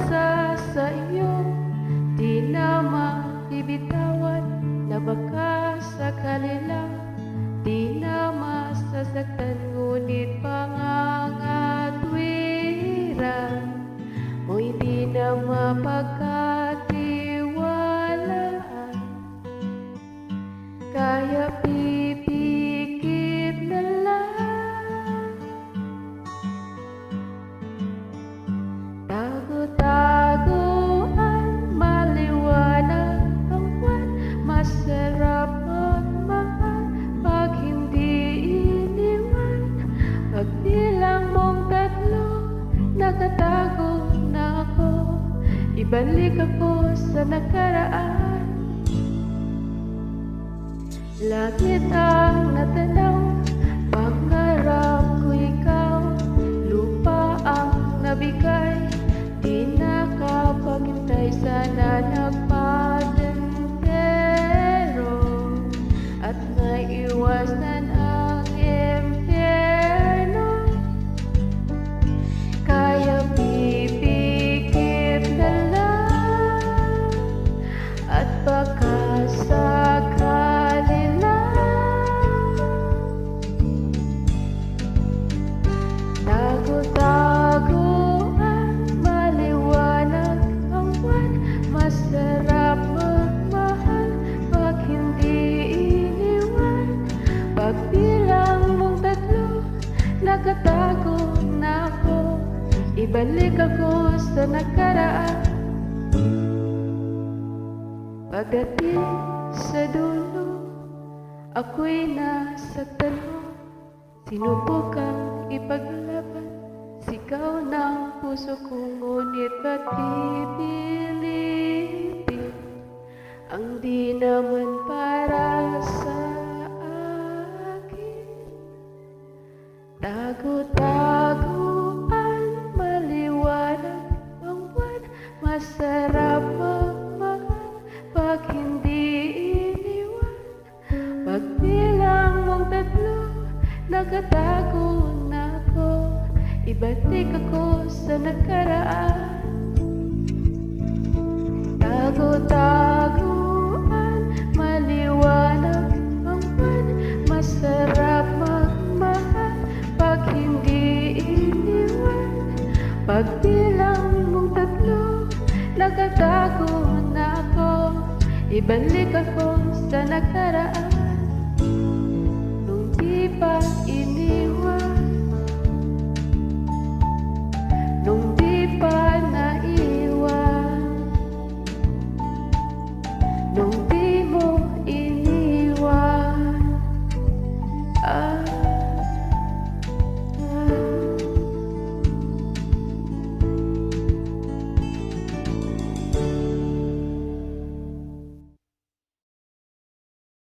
umasa sa iyo, di na maibitawan na baka sakali lang di na masasaktan, ngunit pangangatwiran mo'y di na mapagkatiwalaan. Kaya pipikit na lang, tago-taguan, maliwanag ang buwan, masarap magmahal pag hindi iniwan. Pagbilang mong tatlo, nakatago na ako, ibalik ako sa nakaraan. Langit ang natanaw, pangarap ko ikaw, lupa ang nabigay, di nakapaghintay, sana nagpadentero at naiwasan ang impyerno. Kaya pipikit na lang at baka sakali lang, tago-taguan, maliwanag ang buwan, masarap magmahal pag hindi iniwan. Pagbilang mong tatlo, nakatago na ako, ibalik ako sa nakaraan. Pagdating sa dulo, ako'y nasaktan mo, sinubukang ipaglaban, sigaw ng puso ko, ngunit ba't pipilitin ang di naman para sa akin? Tago-taguan, maliwanag ang buwan, masarap magmahal pag hindi iniwan. Pagbilang mong tatlo, nakatago na ako, ibalik ako sa nakaraan. Tago-taguan, maliwanag ang buwan, masarap magmahal pag hindi iniwan. Pagbilang mong tatlo, nakatago na ako, ibalik ako sa nakaraan.